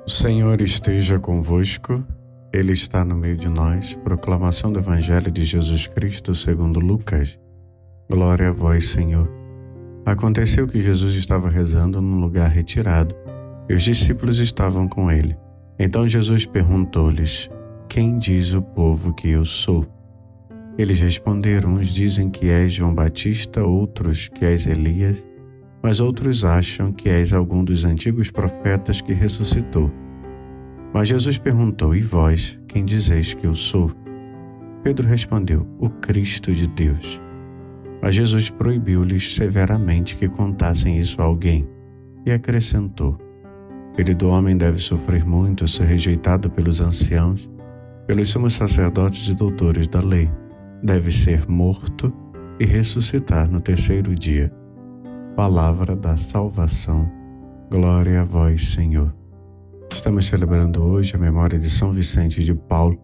O Senhor esteja convosco, Ele está no meio de nós. Proclamação do Evangelho de Jesus Cristo segundo Lucas. Glória a vós, Senhor. Aconteceu que Jesus estava rezando num lugar retirado, e os discípulos estavam com ele. Então Jesus perguntou-lhes: Quem diz o povo que eu sou? Eles responderam: Uns dizem que és João Batista, outros que és Elias, mas outros acham que és algum dos antigos profetas que ressuscitou. Mas Jesus perguntou: E vós, quem dizeis que eu sou? Pedro respondeu: O Cristo de Deus. Mas Jesus proibiu-lhes severamente que contassem isso a alguém, e acrescentou: Filho do homem deve sofrer muito, ser rejeitado pelos anciãos, pelos sumos sacerdotes e doutores da lei, deve ser morto e ressuscitar no terceiro dia. Palavra da salvação. Glória a vós, Senhor. Estamos celebrando hoje a memória de São Vicente de Paulo,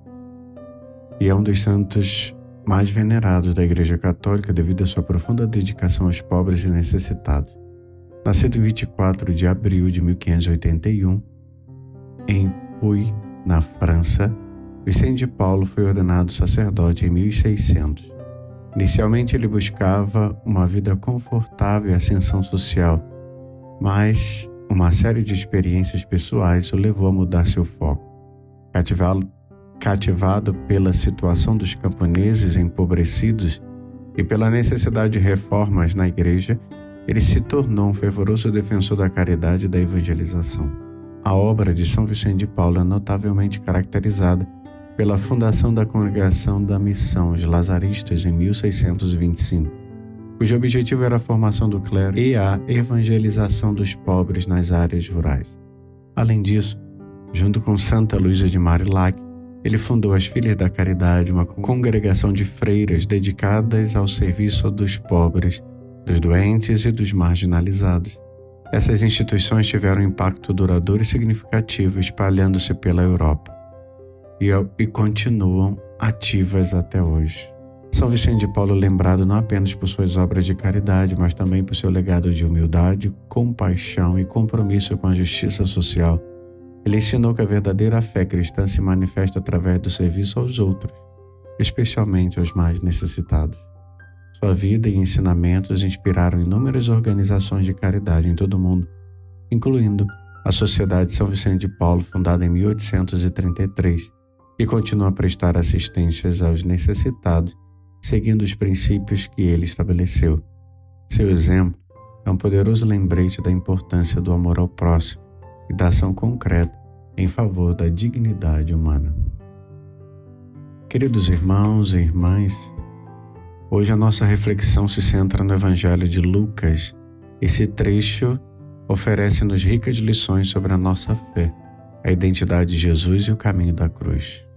e é um dos santos mais venerados da Igreja Católica devido à sua profunda dedicação aos pobres e necessitados. Nascido em 24 de abril de 1581, em Puy, na França, Vicente de Paulo foi ordenado sacerdote em 1600. Inicialmente ele buscava uma vida confortável e ascensão social, mas uma série de experiências pessoais o levou a mudar seu foco. Cativado pela situação dos camponeses empobrecidos e pela necessidade de reformas na igreja, ele se tornou um fervoroso defensor da caridade e da evangelização. A obra de São Vicente de Paulo é notavelmente caracterizada pela fundação da Congregação da Missão os Lazaristas em 1625, cujo objetivo era a formação do clero e a evangelização dos pobres nas áreas rurais. Além disso, junto com Santa Luísa de Marillac, ele fundou as Filhas da Caridade, uma congregação de freiras dedicadas ao serviço dos pobres, dos doentes e dos marginalizados. Essas instituições tiveram um impacto duradouro e significativo, espalhando-se pela Europa, e continuam ativas até hoje. São Vicente de Paulo é lembrado não apenas por suas obras de caridade, mas também por seu legado de humildade, compaixão e compromisso com a justiça social. Ele ensinou que a verdadeira fé cristã se manifesta através do serviço aos outros, especialmente aos mais necessitados. Sua vida e ensinamentos inspiraram inúmeras organizações de caridade em todo o mundo, incluindo a Sociedade São Vicente de Paulo, fundada em 1833, e continua a prestar assistências aos necessitados, seguindo os princípios que ele estabeleceu. Seu exemplo é um poderoso lembrete da importância do amor ao próximo e da ação concreta em favor da dignidade humana. Queridos irmãos e irmãs, hoje a nossa reflexão se centra no Evangelho de Lucas. Esse trecho oferece-nos ricas lições sobre a nossa fé, a identidade de Jesus e o caminho da cruz.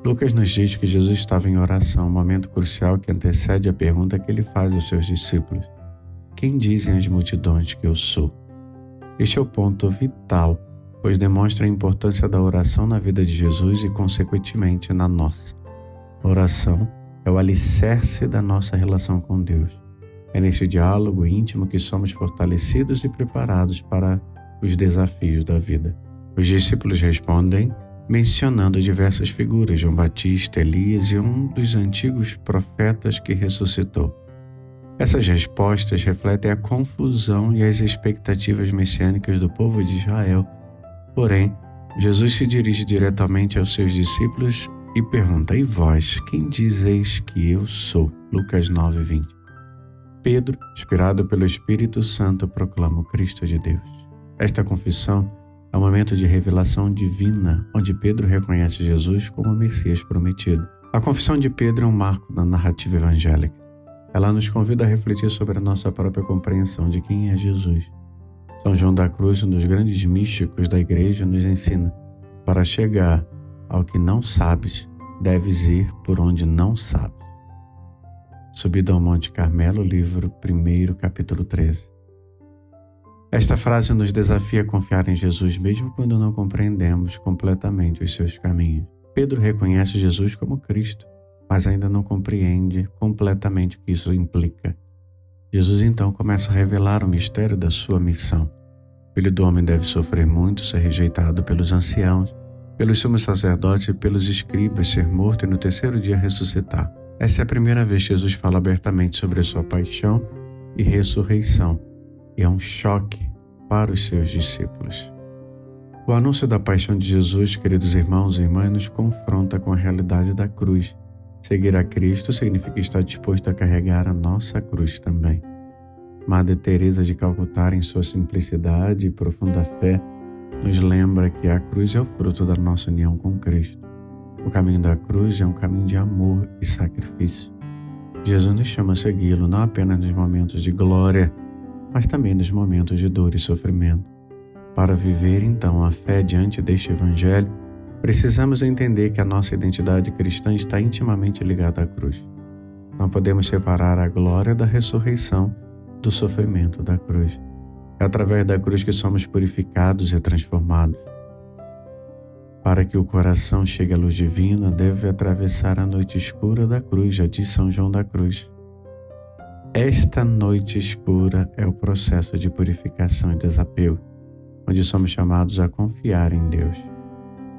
Lucas nos diz que Jesus estava em oração, um momento crucial que antecede a pergunta que ele faz aos seus discípulos: Quem dizem as multidões que eu sou? Este é o ponto vital, pois demonstra a importância da oração na vida de Jesus e, consequentemente, na nossa. A oração é o alicerce da nossa relação com Deus. É nesse diálogo íntimo que somos fortalecidos e preparados para os desafios da vida. Os discípulos respondem mencionando diversas figuras: João Batista, Elias e um dos antigos profetas que ressuscitou. Essas respostas refletem a confusão e as expectativas messiânicas do povo de Israel. Porém, Jesus se dirige diretamente aos seus discípulos e pergunta: E vós, quem dizeis que eu sou? Lucas 9:20. Pedro, inspirado pelo Espírito Santo, proclama o Cristo de Deus. Esta confissão é um momento de revelação divina, onde Pedro reconhece Jesus como o Messias prometido. A confissão de Pedro é um marco na narrativa evangélica. Ela nos convida a refletir sobre a nossa própria compreensão de quem é Jesus. São João da Cruz, um dos grandes místicos da Igreja, nos ensina: para chegar ao que não sabes, deves ir por onde não sabes. Subida ao Monte Carmelo, livro 1, capítulo 13. Esta frase nos desafia a confiar em Jesus mesmo quando não compreendemos completamente os seus caminhos. Pedro reconhece Jesus como Cristo, mas ainda não compreende completamente o que isso implica. Jesus então começa a revelar o mistério da sua missão. O Filho do Homem deve sofrer muito, ser rejeitado pelos anciãos, pelos sumos sacerdotes e pelos escribas, ser morto e no terceiro dia ressuscitar. Essa é a primeira vez que Jesus fala abertamente sobre a sua paixão e ressurreição, e é um choque para os seus discípulos. O anúncio da paixão de Jesus, queridos irmãos e irmãs, nos confronta com a realidade da cruz. Seguir a Cristo significa estar disposto a carregar a nossa cruz também. Madre Teresa de Calcutá, em sua simplicidade e profunda fé, nos lembra que a cruz é o fruto da nossa união com Cristo. O caminho da cruz é um caminho de amor e sacrifício. Jesus nos chama a segui-lo não apenas nos momentos de glória, mas também nos momentos de dor e sofrimento. Para viver, então, a fé diante deste Evangelho, precisamos entender que a nossa identidade cristã está intimamente ligada à cruz. Não podemos separar a glória da ressurreição do sofrimento da cruz. É através da cruz que somos purificados e transformados. Para que o coração chegue à luz divina, deve atravessar a noite escura da cruz, já diz São João da Cruz. Esta noite escura é o processo de purificação e desapego, onde somos chamados a confiar em Deus.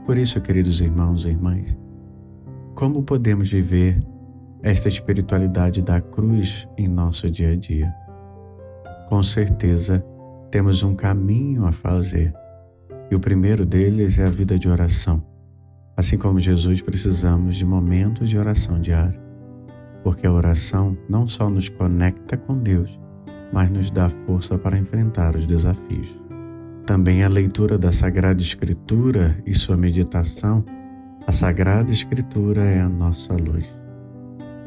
Por isso, queridos irmãos e irmãs, como podemos viver esta espiritualidade da cruz em nosso dia a dia? Com certeza, temos um caminho a fazer, e o primeiro deles é a vida de oração. Assim como Jesus, precisamos de momentos de oração diária, porque a oração não só nos conecta com Deus, mas nos dá força para enfrentar os desafios. Também a leitura da Sagrada Escritura e sua meditação. A Sagrada Escritura é a nossa luz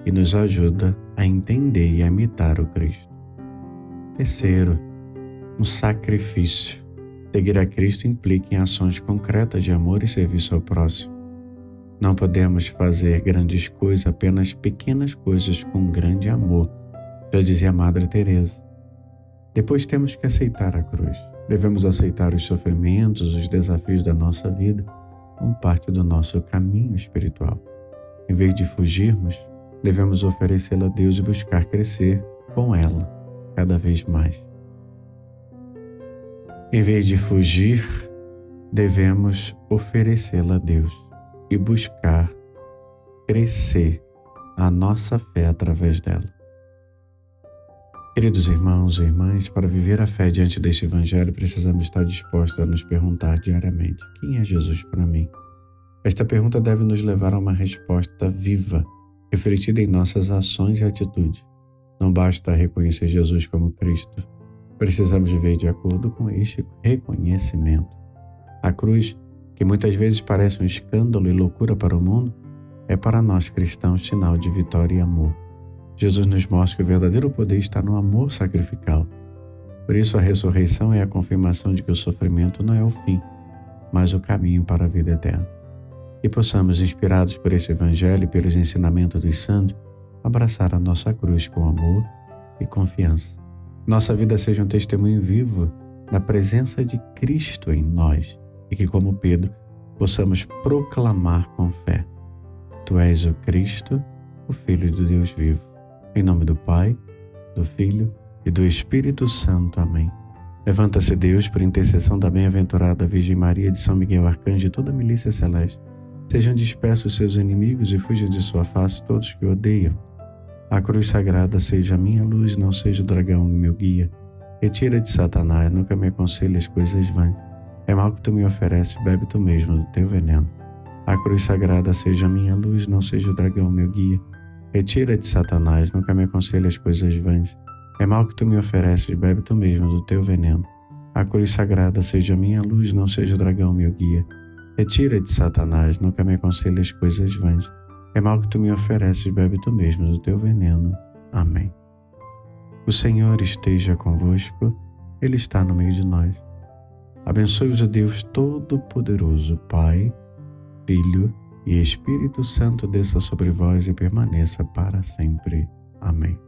e nos ajuda a entender e a imitar o Cristo. Terceiro, um sacrifício. Seguir a Cristo implica em ações concretas de amor e serviço ao próximo. Não podemos fazer grandes coisas, apenas pequenas coisas com grande amor, já dizia a Madre Teresa. Depois temos que aceitar a cruz. Devemos aceitar os sofrimentos, os desafios da nossa vida como parte do nosso caminho espiritual. Em vez de fugirmos, devemos oferecê-la a Deus e buscar crescer com ela cada vez mais. Em vez de fugir, devemos oferecê-la a Deus e buscar crescer a nossa fé através dela. Queridos irmãos e irmãs, para viver a fé diante deste Evangelho, precisamos estar dispostos a nos perguntar diariamente: quem é Jesus para mim? Esta pergunta deve nos levar a uma resposta viva, refletida em nossas ações e atitudes. Não basta reconhecer Jesus como Cristo. Precisamos viver de acordo com este reconhecimento. A cruz, que muitas vezes parece um escândalo e loucura para o mundo, é para nós cristãos sinal de vitória e amor. Jesus nos mostra que o verdadeiro poder está no amor sacrificial. Por isso, a ressurreição é a confirmação de que o sofrimento não é o fim, mas o caminho para a vida eterna. E possamos, inspirados por este Evangelho e pelos ensinamentos dos santos, abraçar a nossa cruz com amor e confiança. Nossa vida seja um testemunho vivo da presença de Cristo em nós e que, como Pedro, possamos proclamar com fé: Tu és o Cristo, o Filho do Deus vivo. Em nome do Pai, do Filho e do Espírito Santo. Amém. Levanta-se Deus, por intercessão da bem-aventurada Virgem Maria, de São Miguel Arcanjo e toda a milícia celeste. Sejam dispersos seus inimigos e fujam de sua face todos que o odeiam. A cruz sagrada seja a minha luz, não seja o dragão meu guia. Retira de Satanás, nunca me aconselhe as coisas vãs. É mal que tu me ofereces, bebe tu mesmo do teu veneno. A cruz sagrada seja a minha luz, não seja o dragão meu guia. Retira de Satanás, nunca me aconselhe as coisas vãs. É mal que tu me ofereces, bebe tu mesmo do teu veneno. A cruz sagrada seja a minha luz, não seja o dragão meu guia. Retira de Satanás, nunca me aconselhe as coisas vãs. É mal que tu me ofereces, bebe tu mesmo do teu veneno. Amém. O Senhor esteja convosco, Ele está no meio de nós. Abençoe-vos o Deus Todo-Poderoso, Pai, Filho e Espírito Santo, desça sobre vós e permaneça para sempre. Amém.